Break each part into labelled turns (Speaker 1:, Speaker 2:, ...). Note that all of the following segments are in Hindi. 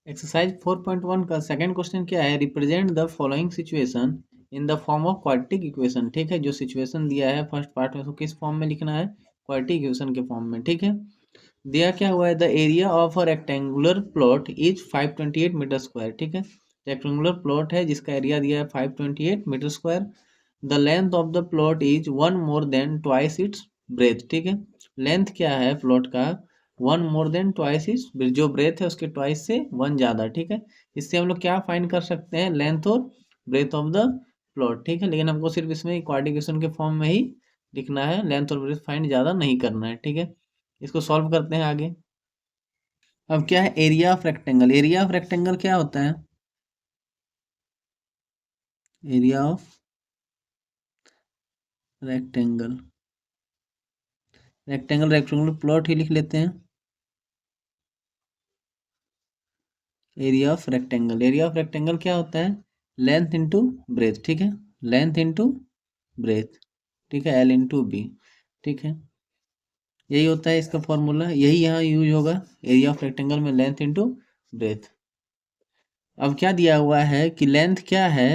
Speaker 1: एक्सरसाइज 4.1 का सेकंड क्वेश्चन क्या है, represent the following situation in the form of quadratic equation. ठीक है, जो सिचुएशन दिया है फर्स्ट पार्ट में, उसको किस फॉर्म में लिखना है, क्वाड्रेटिक इक्वेशन के फॉर्म में। ठीक है, दिया क्या हुआ है, the area of a rectangular plot is 528 meter square. ठीक है, रेक्टेंगुलर प्लॉट है जिसका एरिया दिया है 528 meter square. The length of the plot is one more than twice its breadth. ठीक है, लेंथ क्या है प्लॉट का, one more than twice its, जो ब्रेथ है उसके ट्वाइस से वन ज़्यादा। ठीक है, इससे हम लोग क्या फाइंड कर सकते हैं, लेंथ और ब्रेथ ऑफ द प्लॉट। ठीक है, लेकिन हमको सिर्फ इसमें क्वाड्रेटिक के फॉर्म में ही लिखना है, लेंथ और ब्रेथ फाइंड ज़्यादा नहीं करना है। ठीक है, इसको सॉल्व करते हैं आगे। अब क्या है, area of rectangle. Area of rectangle क्या होता है, area of rectangle, rectangular plot ही लिख लेते हैं। Area of rectangle, area of rectangle क्या होता है, लेंथ इंटू ब्रेथ। ठीक है, लेंथ इंटू ब्रेथ। ठीक है, एल इंटू बी। ठीक है, यही होता है इसका फॉर्मूला, यही यहाँ यूज होगा, एरिया ऑफ रेक्टेंगल में लेंथ इंटू ब्रेथ। अब क्या दिया हुआ है कि लेंथ क्या है,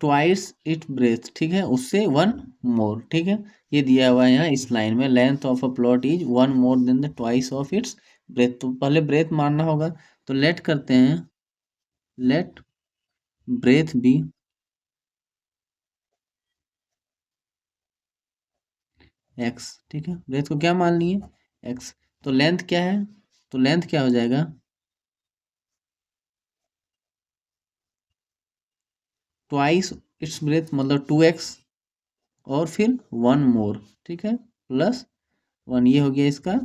Speaker 1: ट्वाइस इट ब्रेथ। ठीक है, उससे वन मोर। ठीक है, ये दिया हुआ है यहाँ इस लाइन में, length of a plot is one more then the twice of its breath. तो पहले ब्रेथ मानना होगा, तो लेट करते हैं, लेट ब्रेथ बी एक्स। ठीक है, ब्रेथ को क्या मान लिए, एक्स। तो लेंथ क्या है, तो लेंथ क्या हो जाएगा, ट्वाइस इट्स ब्रेथ मतलब 2x, और फिर वन मोर। ठीक है, प्लस वन, ये हो गया इसका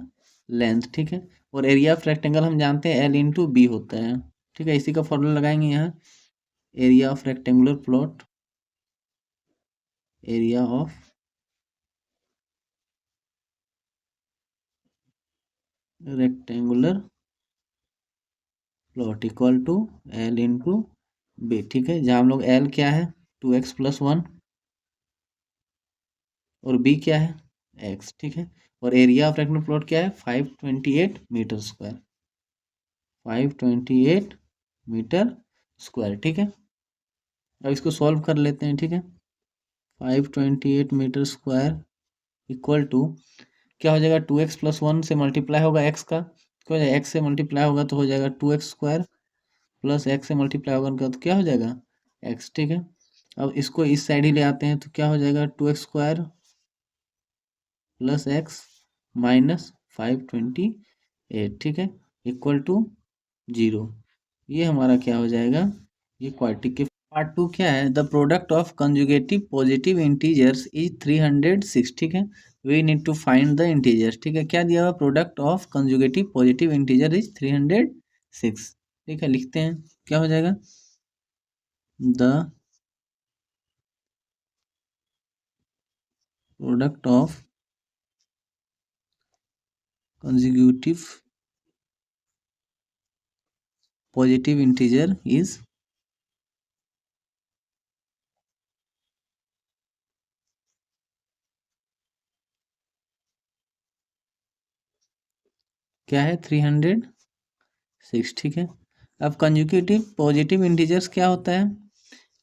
Speaker 1: लेंथ। ठीक है, और एरिया ऑफ रेक्टेंगल हम जानते हैं एल इंटू बी होता है। ठीक है, इसी का फॉर्मूला लगाएंगे यहाँ, area of rectangular plot, area of rectangular plot equal to L into B. ठीक है, जहाँ हम लोग एल क्या है 2x प्लस वन, और बी क्या है एक्स। ठीक है, और एरिया ऑफ रेक्टेंगुलर प्लॉट क्या है 528 मीटर स्क्वायर, 528 मीटर स्क्वायर। ठीक है, अब इसको सॉल्व कर लेते हैं। ठीक है, 528 मीटर स्क्वायर इक्वल टू क्या हो जाएगा, 2x प्लस वन से मल्टीप्लाई होगा एक्स का, क्या हो जाएगा, एक्स से मल्टीप्लाई होगा तो हो जाएगा 2x स्क्वायर, प्लस एक्स से मल्टीप्लाई होगा तो क्या हो जाएगा एक्स। ठीक है, अब इसको इस साइड ही ले आते हैं तो क्या हो जाएगा, 2x square plus x minus 528। ठीक है, इक्वल टू जीरो। ये हमारा क्या हो जाएगा, ये क्वाड्रेटिक के। पार्ट टू क्या है, the product of consecutive positive integers is 306। ठीक है, we need to find the integers. ठीक है, क्या दिया हुआ, product of consecutive positive integer is 306। ठीक है, लिखते हैं, क्या हो जाएगा, the product of consecutive positive integer is, क्या है 306। ठीक है, अब कंजुगेटिव पॉजिटिव इंटीजर्स क्या होता है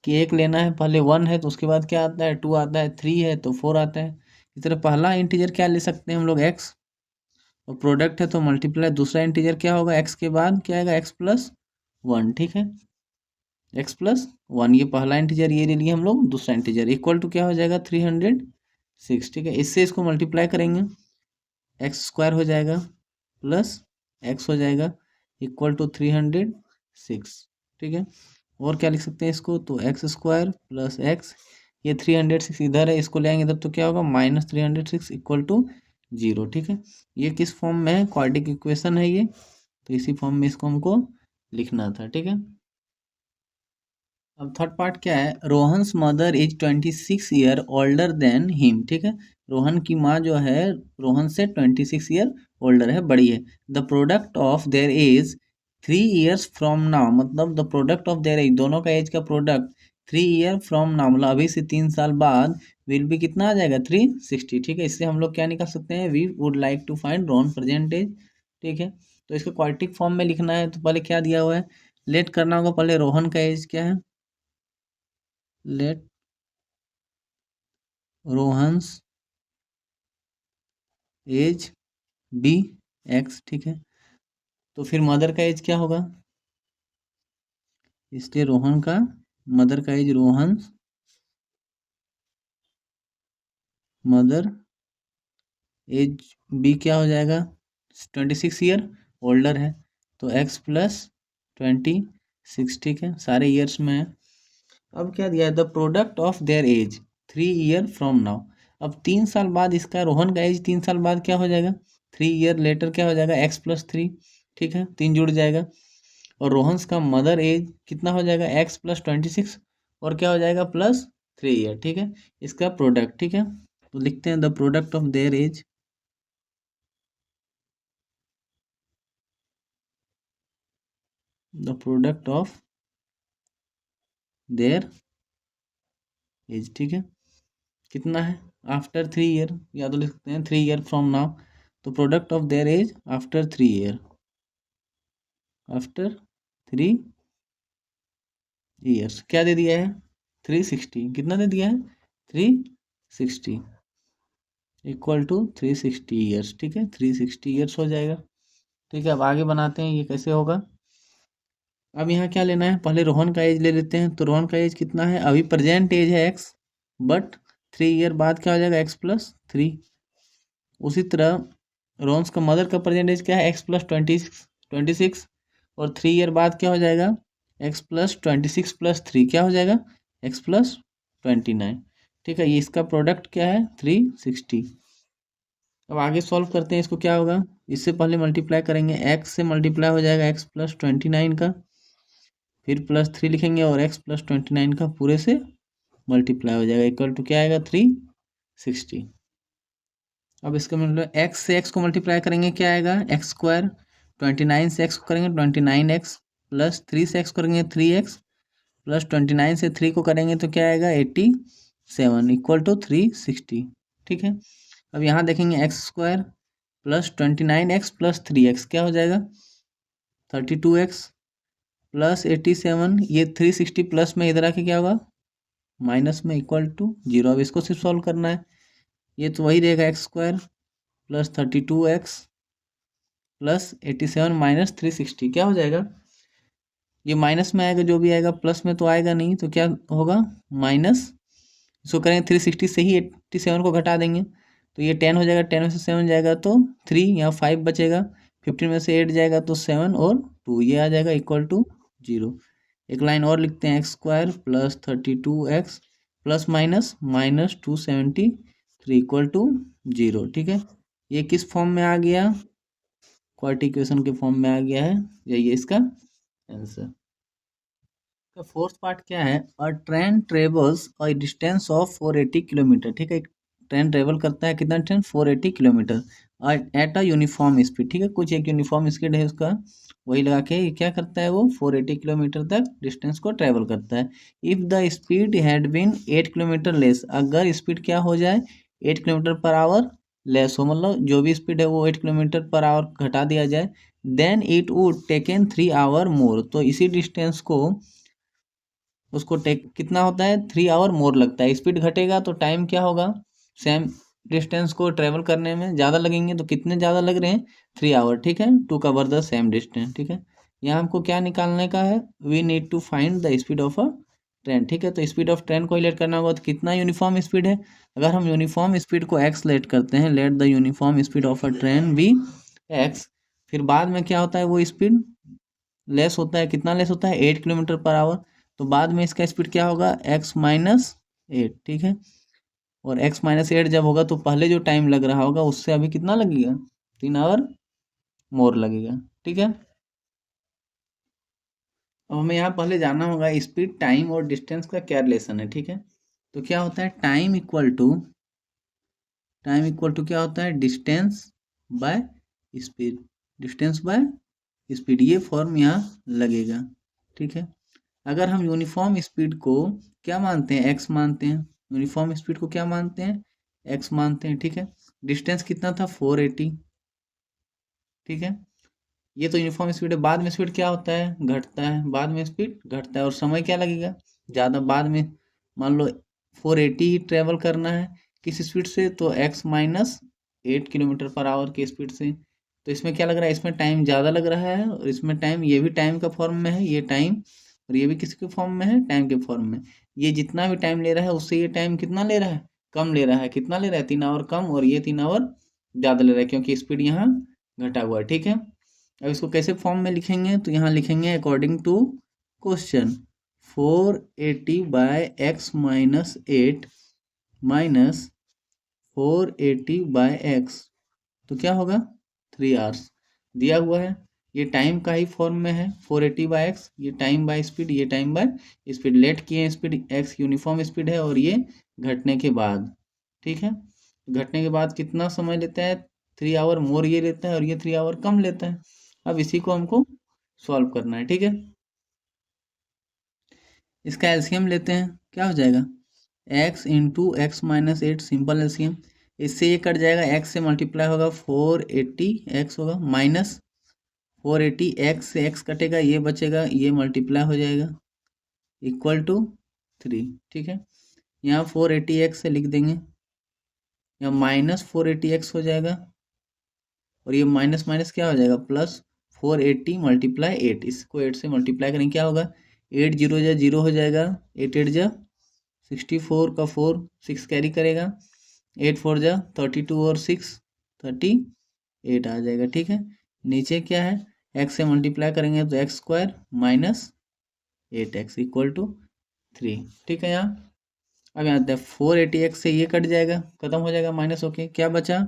Speaker 1: कि एक लेना है, पहले वन है तो उसके बाद क्या आता है, टू आता है, थ्री है तो फोर आता है। इस तरह पहला इंटीजर क्या ले सकते हैं हम लोग, एक्स, और प्रोडक्ट है तो मल्टीप्लाई, दूसरा इंटीजर क्या होगा, एक्स के बाद क्या आएगा, एक्स प्लस वन। ठीक है, एक्स प्लस वन, ये पहला इंटीजर, ये ले लिए हम लोग दूसरा इंटीजर, इक्वल टू क्या हो जाएगा 306। ठीक है, इससे इसको मल्टीप्लाई करेंगे, एक्स स्क्वायर हो जाएगा प्लस एक्स हो जाएगा इक्वल टू 306। ठीक है, और क्या लिख सकते हैं इसको, तो एक्स स्क्वायर प्लस एक्स, ये 306 इधर है, इसको ले आएंगे इधर तो क्या होगा, माइनस 306 इक्वल टू जीरो। ठीक है, ये किस फॉर्म में है, क्वाड्रेटिक इक्वेशन है ये, तो इसी फॉर्म में इसको हमको लिखना था। ठीक है, अब थर्ड पार्ट क्या है, Rohan's mother is 26 year older than him. ठीक है, रोहन की माँ जो है रोहन से 26 ईयर ओल्डर है, बड़ी है। The product of their age 3 years from now, मतलब the product of their age, दोनों का एज का प्रोडक्ट 3 ईयर फ्रॉम नाउ, मतलब अभी से 3 साल बाद विल भी कितना आ जाएगा 360। ठीक है, इससे हम लोग क्या निकाल सकते हैं, we would like to find Rohan present age. ठीक है, तो इसको क्वाड्रेटिक फॉर्म में लिखना है तो पहले क्या दिया हुआ है, लेट करना होगा पहले रोहन का एज क्या है, let Rohan's age be x, ठीक है। तो फिर मदर का एज क्या होगा, इसलिए रोहन का मदर का age Rohan mother age be क्या हो जाएगा, 26 ईयर ओल्डर है, तो एक्स प्लस 26, ठीक है, सारे ईयर्स में है। अब क्या दिया है, the product of their age 3 year from now. अब 3 साल बाद इसका रोहन का एज 3 साल बाद क्या हो जाएगा, 3 ईयर लेटर क्या हो जाएगा, x+3, ठीक है, 3 जुड़ जाएगा। और रोहन्स का मदर एज कितना हो जाएगा, x+26, और क्या हो जाएगा +3 ईयर, ठीक है, इसका प्रोडक्ट, ठीक है। तो लिखते हैं the product of their age, the product of their age, ठीक है, कितना है, आफ्टर 3 ईयर, या तो लिख सकते हैं 3 ईयर फ्रॉम नाउ। तो product of their age after 3 year, after 3 years क्या दे दिया है, 360, कितना दे दिया है, 360 इक्वल टू 360 ईयर्स, ठीक है, 360 ईयर्स हो जाएगा। ठीक है, अब आगे बनाते हैं, ये कैसे होगा। अब यहाँ क्या लेना है, पहले रोहन का एज ले लेते हैं। तो रोहन का एज कितना है, अभी प्रेजेंट एज है एक्स, बट 3 ईयर बाद क्या हो जाएगा, x+3। उसी तरह रोहन्स का मदर का प्रेजेंट एज क्या है, x+26, और 3 ईयर बाद क्या हो जाएगा, x+26+3 क्या हो जाएगा, x+29, ठीक है। ये इसका प्रोडक्ट क्या है, 360। अब आगे सॉल्व करते हैं इसको, क्या होगा, इससे पहले मल्टीप्लाई करेंगे, x से मल्टीप्लाई हो जाएगा x+29 का, फिर +3 लिखेंगे, और x+29 का पूरे से मल्टीप्लाई हो जाएगा, इक्वल टू क्या आएगा, 360। अब इसका मतलब x से x को मल्टीप्लाई करेंगे, क्या आएगा, x², 29 से x को करेंगे 29x, +3 से x करेंगे 3x, +29 से 3 को करेंगे तो क्या आएगा, 87 इक्वल टू 360, ठीक है। अब यहाँ देखेंगे x² +29x+3x क्या हो जाएगा, 32x +87, ये 360 प्लस में इधर आके क्या होगा, माइनस में, इक्वल टू 0। अब इसको सिर्फ सॉल्व करना है, ये तो वही रहेगा, x² +32x +87 -360 क्या हो जाएगा, ये माइनस में आएगा, जो भी आएगा प्लस में तो आएगा नहीं, तो क्या होगा, माइनस, इसको करेंगे 360 से ही 87 को घटा देंगे, तो ये 10 हो जाएगा, 10 में से 7 जाएगा तो 3, यहाँ 5 बचेगा, 15 में से 8 जाएगा तो 7 और 2, ये आ जाएगा इक्वल टू 0। एक लाइन और लिखते हैं, x² +32x plus minus -273 equal to 0, ठीक है। ये किस फॉर्म में आ गया, क्वाड्रेटिक इक्वेशन के फॉर्म में आ गया है, यही है इसका आंसर। का फोर्थ पार्ट क्या है, अ train travels a distance of 480 kilometre, ठीक है, एक ट्रेन ट्रेवल करता है कितना, train 480 kilometre at a uniform speed, ठीक है, कुछ एक यूनिफॉर्म स्पीड है उसका, वही लगा के ये क्या करता है, वो 480 किलोमीटर तक डिस्टेंस को ट्रेवल करता है। If the speed had been 8 kilometer less, अगर स्पीड क्या हो जाए, 8 किलोमीटर पर आवर लेस हो, मतलब जो भी स्पीड है वो 8 किलोमीटर पर आवर घटा दिया जाए, then it would taken 3 hour more, तो इसी डिस्टेंस को उसको टेक कितना होता है, 3 आवर मोर लगता है। स्पीड घटेगा तो टाइम क्या होगा, सेम डिस्टेंस को ट्रेवल करने में ज़्यादा लगेंगे, तो कितने ज़्यादा लग रहे हैं, 3 आवर, ठीक है, to cover the same distance, ठीक है। यहाँ हमको क्या निकालने का है, we need to find the speed of a train, ठीक है। तो स्पीड ऑफ ट्रेन को लेट करना होगा, तो कितना यूनिफॉर्म स्पीड है, अगर हम यूनिफॉर्म स्पीड को एक्स लेट करते हैं, let the uniform speed of a train be X, फिर बाद में क्या होता है, वो स्पीड लेस होता है, कितना लेस होता है, 8 किलोमीटर पर आवर, तो बाद में इसका स्पीड क्या होगा, x-8, ठीक है। और x-8 जब होगा तो पहले जो टाइम लग रहा होगा उससे अभी कितना लगेगा, 3 आवर मोर लगेगा, ठीक है। अब हमें यहाँ पहले जानना होगा स्पीड, टाइम और डिस्टेंस का क्या रिलेशन है, ठीक है। तो क्या होता है, टाइम इक्वल टू क्या होता है, distance by speed, distance by speed, ये फॉर्म यहाँ लगेगा, ठीक है। अगर हम यूनिफॉर्म स्पीड को क्या मानते हैं, एक्स मानते हैं, यूनिफॉर्म स्पीड को क्या मानते हैं, एक्स मानते हैं, ठीक है। डिस्टेंस कितना था, 480, ठीक है। ये तो यूनिफॉर्म स्पीड है। बाद में स्पीड क्या होता है, घटता है, बाद में स्पीड घटता है और समय क्या लगेगा ज़्यादा बाद में। मान लो 480 ट्रेवल करना है किस स्पीड से, तो x minus 8 kilometre per hour की स्पीड से। तो इसमें क्या लग रहा है, इसमें टाइम ज़्यादा लग रहा है और इसमें टाइम, ये भी टाइम का फॉर्म में है ये टाइम, और ये भी किसके फॉर्म में है, टाइम के फॉर्म में। ये जितना भी टाइम ले रहा है उससे ये टाइम कितना ले रहा है, कम ले रहा है। कितना ले रहा है, 3 आवर कम, और ये 3 आवर ज़्यादा ले रहा है क्योंकि स्पीड यहाँ घटा हुआ है। ठीक है, अब इसको कैसे फॉर्म में लिखेंगे, तो यहाँ लिखेंगे according to question 480 by X minus 8 minus 480 by X, तो क्या होगा 3 आवर्स दिया हुआ है। ये टाइम का ही फॉर्म में है 480 बाय एक्स, ये टाइम बाय स्पीड, ये टाइम बाय स्पीड। लेट किए स्पीड एक्स यूनिफॉर्म स्पीड है और ये घटने के बाद। ठीक है, घटने के बाद कितना समय लेता है, 3 आवर मोर ये लेता है और ये 3 आवर कम लेता है। अब इसी को हमको सॉल्व करना है। ठीक है, इसका एलसीएम लेते हैं, क्या हो जाएगा x into x minus 8, simple LCM. इससे ये कट जाएगा, x से मल्टीप्लाई होगा 480 x होगा, माइनस 480 x से x कटेगा, ये बचेगा, ये मल्टीप्लाई हो जाएगा, इक्वल टू 3। ठीक है, यहाँ 480 x से लिख देंगे, यहाँ माइनस 480 x हो जाएगा, और ये माइनस माइनस क्या हो जाएगा, प्लस 480 मल्टीप्लाई 8, इसको 8 से मल्टीप्लाई करेंगे, क्या होगा 8 जीरो जा जीरो हो जाएगा, 8 8 जा 64 का 4, 6 कैरी करेगा, 8 4 जा 32 और 6 38 आ जाएगा। ठीक है, नीचे क्या है, x से मल्टीप्लाई करेंगे तो X square minus 8x equal to 3। ठीक है, यहाँ अब यहाँ 480x से ये कट जाएगा, खत्म हो जाएगा माइनस होके, क्या बचा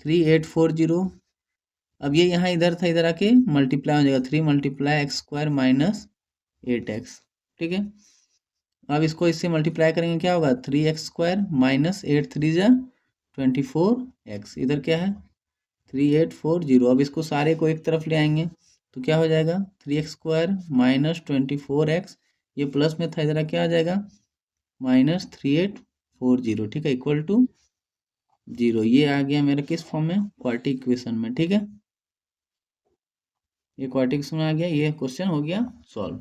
Speaker 1: 3840। अब ये यहाँ इधर था, इधर आके मल्टीप्लाई हो जाएगा, 3 multiply x square minus 8x। ठीक है, अब इसको इससे मल्टीप्लाई करेंगे, क्या होगा 3x स्क्वायर माइनस 8 3 जा 24x, इधर क्या है 3840। अब इसको सारे को एक तरफ ले आएंगे तो क्या हो जाएगा 3x स्क्वायर माइनस 24x, ये प्लस में था, इधर क्या आ जाएगा माइनस 3840। ठीक है, इक्वल टू 0। ये आ गया मेरा किस फॉर्म में, क्वाड्रेटिक इक्वेशन में। ठीक है, ये क्वाड्रेटिक इक्वेशन में आ गया, ये क्वेश्चन हो गया सॉल्व।